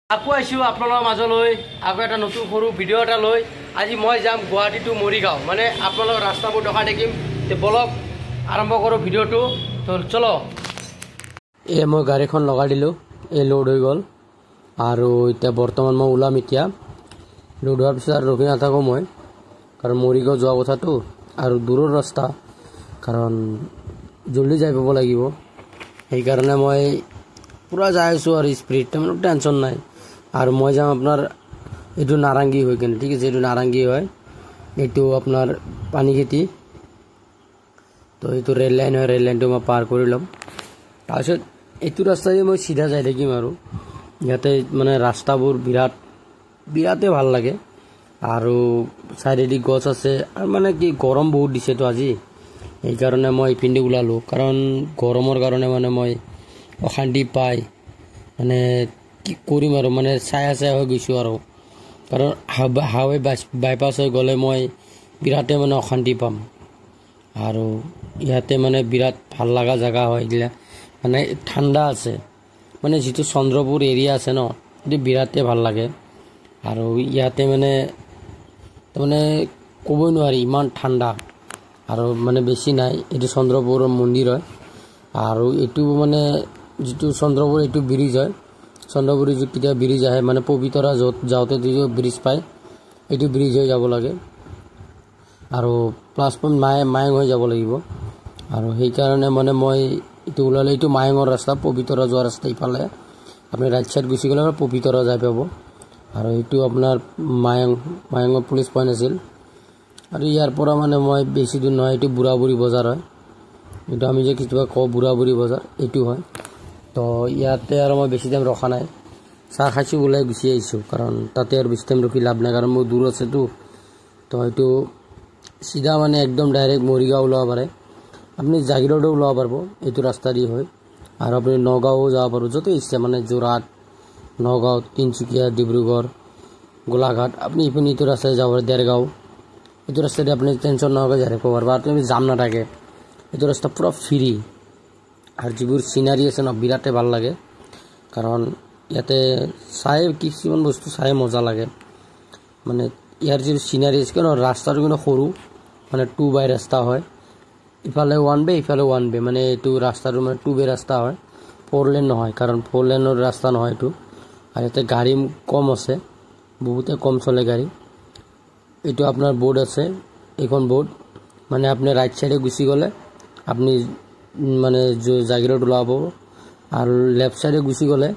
আকৌ আইছো আপোনালোকৰ মাজলৈ আকৌ এটা নতুন সৰু ভিডিঅ' এটা লৈ আজি মই যাম গুৱাহাটী টু মৰিগাঁও মানে আপোনালোকৰ ৰাস্তাবোৰ দেখা দেখিম তে বলক আৰম্ভ কৰোঁ ভিডিঅ'টো তো চলো মই গাড়ীখন লগাই দিলোঁ লোড হৈ গ'ল আৰু এতিয়া বৰ্তমান মই ওলাম এতিয়া লোড হোৱাৰ পিছত আৰু ৰখি নাথাকোঁ মই কাৰণ মৰিগাঁও যোৱা কথাটো আৰু দূৰৰ ৰাস্তা কাৰণ জলদি যাই পাব লাগিব সেইকাৰণে মই পুৰা যাই আছোঁ আৰু স্পীড মানে টেনশ্যন নাই আর মই যাম আপনার এইটো নারাঙ্গী হয় কেন ঠিক আছে এইটো নারাঙ্গী হয় এইটো আপনার পানি খেতি তো এইটো রেল লাইন হয় রেল লাইনটো মই পার কৰি লম তাৰপিছত এইটো ৰাস্তাৰে মই সিধা যাই থাকিম আৰু ইয়াতে মানে ৰাস্তাবোৰ বিৰাটে ভাল লাগে আৰু চাইডেদি গছ আছে আৰু মানে কি গৰম বহুত দিছে তো আজি এইকাৰণে মই ইপিনে ওলালো কাৰণ গৰমৰ কাৰণে মানে মই অশান্তি পাই মানে কি কৰিম আৰু মানে ছায়া হৈ গৈছোঁ আৰু কাৰণ হাইৱে বাইপাছ হৈ গ'লে মই বিৰাটে মানে অশান্তি পাম আৰু ইয়াতে মানে বিৰাট ভাল লগা জেগা হয় এইগিলা মানে ঠাণ্ডা আছে মানে যিটো চন্দ্ৰপুৰ এৰিয়া আছে ন এইটো বিৰাটে ভাল লাগে আৰু ইয়াতে মানে তাৰমানে ক'বই নোৱাৰি ইমান ঠাণ্ডা আৰু মানে বেছি নাই এইটো চন্দ্ৰপুৰৰ মন্দিৰ হয় আৰু এইটো মানে যিটো চন্দ্ৰপুৰ এইটো ব্ৰিজ হয় চন্দ্ৰপুৰী যেতিয়া ব্ৰিজ আহে মানে পবিতৰা য'ত যাওঁতে যিটো ব্ৰিজ পায় এইটো ব্ৰিজ হৈ যাব লাগে আৰু প্লাছ পইণ্ট মায়ং হৈ যাব লাগিব আৰু সেইকাৰণে মানে মই এইটো ওলালে এইটো মায়ঙৰ ৰাস্তা পবিতৰা যোৱা ৰাস্তা ইফালে আপুনি ৰাইট চাইড গুচি গ'লে পবিতৰা যাই পাব আৰু এইটো আপোনাৰ মায়ঙৰ পুলিচ পইণ্ট আছিল আৰু ইয়াৰ পৰা মানে মই বেছি দূৰ নহয় এইটো বুঢ়াবুঢ়ী বজাৰ হয় এইটো আমি যে কেতিয়াবা কওঁ বুঢ়াবুঢ়ী বজাৰ এইটো হয় তো ইয়াতে আৰু মই বেছি টাইম ৰখা নাই চাহ খাইছোঁ ওলাই গুচি আহিছোঁ কাৰণ তাতে আৰু বেছি টাইম ৰখি লাভ নাই কাৰণ মোৰ দূৰ আছেতো তো এইটো চিধা মানে একদম ডাইৰেক্ট মৰিগাঁও ওলাব পাৰে আপুনি জাগিৰোডো ওলাব পাৰিব এইটো ৰাস্তা দি হয় আৰু আপুনি নগাঁও যাব পাৰিব য'তে ইচ্ছা মানে যোৰহাট নগাঁও তিনিচুকীয়া ডিব্ৰুগড় গোলাঘাট আপুনি ইপিনে এইটো ৰাস্তাই যাব পাৰে দেৰগাঁও এইটো ৰাস্তাতে আপুনি টেনশ্যন নোহোৱাকৈ যাই থাকিব পাৰিব আৰু তুমি জাম নাথাকে এইটো ৰাস্তা পুৰা ফ্ৰী আৰু যিবোৰ চিনাৰী আছে ন বিৰাটে ভাল লাগে কাৰণ ইয়াতে চাই কিছুমান বস্তু চাই মজা লাগে মানে ইয়াৰ যিটো চিনাৰী আছে ন ৰাস্তাটো কিন্তু সৰু মানে 2 বাই ৰাস্তা হয় ইফালে 1 ৱে ইফালে 1 ৱে মানে এইটো ৰাস্তাটো মানে 2 ৱে ৰাস্তা হয় 4 লেন নহয় কাৰণ 4 লেনৰ ৰাস্তা নহয় এইটো আৰু ইয়াতে গাড়ী কম আছে বহুতে কম চলে গাড়ী এইটো আপোনাৰ বোৰ্ড আছে এইখন বোৰ্ড মানে আপুনি ৰাইট সাইডে গুচি গ'লে আপনি মানে জাগিৰোড ওলাব আৰু লেফট সাইডে গুচি গ'লে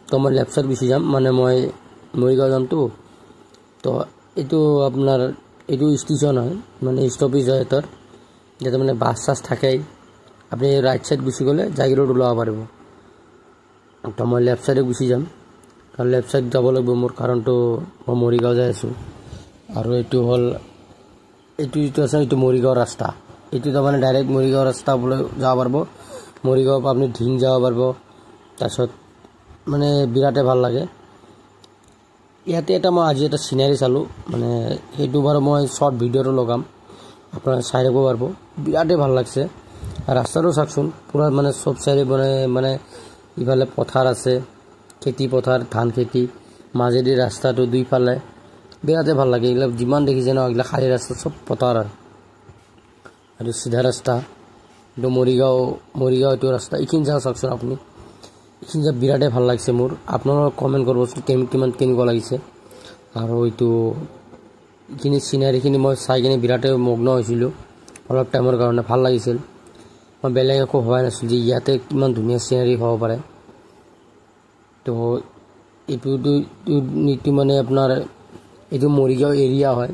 তো মই লেফট সাইড গুচি যাম মানে মই মৰিগাঁও যামতো তো এইটো আপোনাৰ এইটো ষ্টেচন হয় মানে ষ্টপেজ হয় এটাৰ যাতে মানে বাছ চাছ থাকেই আপুনি ৰাইট সাইড গুচি গ'লে জাগিৰোড ওলাব পাৰিব তো মই লেফট সাইডে গুচি যাম কাৰণ লেফট সাইড যাব লাগিব মোৰ কাৰণটো মই মৰিগাঁও যাই আছোঁ আৰু এইটো হ'ল এইটো যিটো আছে এইটো মৰিগাঁও ৰাস্তা এইটো তাৰমানে ডাইৰেক্ট মৰিগাঁও ৰাস্তা বোলে যাব পাৰিব মৰিগাঁৱৰ পৰা আপুনি ঢিং যাব পাৰিব তাৰপিছত মানে বিৰাটে ভাল লাগে ইয়াতে এটা মই আজি এটা চিনাৰী চালোঁ মানে সেইটো বাৰু মই শ্বৰ্ট ভিডিঅ'টো লগাম আপোনাৰ চাই থাকিব পাৰিব বিৰাটে ভাল লাগছে ৰাস্তাটো চাওকচোন পূৰা মানে চব চাইডে মানে ইফালে পথাৰ আছে খেতি পথাৰ ধান খেতি মাজেদি ৰাস্তাটো দুইফালে বিৰাটে ভাল লাগে এইবিলাক যিমান দেখিছে ন এইবিলাক খালী ৰাস্তা চব পথাৰ আৰু চিধা ৰাস্তা এইটো মৰিগাঁও এইটো ৰাস্তা এইখিনি জেগা চাওকচোন আপুনি এইখিনি জেগা বিৰাটে ভাল লাগিছে মোৰ আপোনালোকে কমেণ্ট কৰিবচোন কেনেকুৱা লাগিছে আৰু এইটো এইখিনি চিনাৰীখিনি মই চাই কিনে বিৰাটে মগ্ন হৈছিলোঁ অলপ টাইমৰ কাৰণে ভাল লাগিছিল মই বেলেগ একো হোৱাই নাছিলোঁ যে ইয়াতে কিমান ধুনীয়া চিনাৰী হ'ব পাৰে তো এইটো মানে আপোনাৰ এইটো মৰিগাঁও এৰিয়া হয়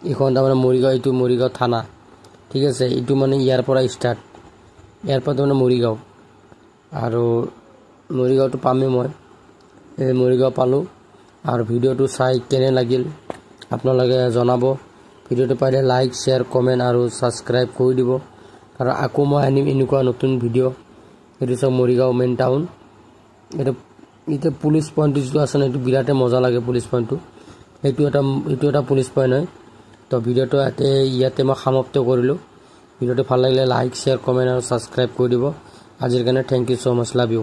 এইখন তাৰমানে মৰিগাঁও থানা ঠিক আছে এইটো মানে ইয়াৰ পৰা ষ্টাৰ্ট ইয়াৰ পৰা তাৰমানে মৰিগাঁও আৰু মৰিগাঁওটো পামেই মই এই মৰিগাঁও পালোঁ আৰু ভিডিঅ'টো চাই কেনে লাগিল আপোনালোকে জনাব ভিডিঅ'টো পাৰিলে লাইক শ্বেয়াৰ কমেণ্ট আৰু ছাবস্ক্ৰাইব কৰি দিব আৰু আকৌ মই আনিম এনেকুৱা নতুন ভিডিঅ' এইটো চাওক মৰিগাঁও মেইন টাউন এইটো পুলিচ পইণ্টটো যিটো আছে ন এইটো বিৰাটে মজা লাগে পুলিচ পইণ্টটো এইটো এটা পুলিচ পইণ্ট হয় তো ভিডিঅ'টো ইয়াতে মই সমাপ্ত কৰিলোঁ ভিডিঅ'টো ভাল লাগিলে লাইক শ্বেয়াৰ কমেণ্ট আৰু ছাবস্ক্ৰাইব কৰি দিব আজিৰ কাৰণে thank you so' much love U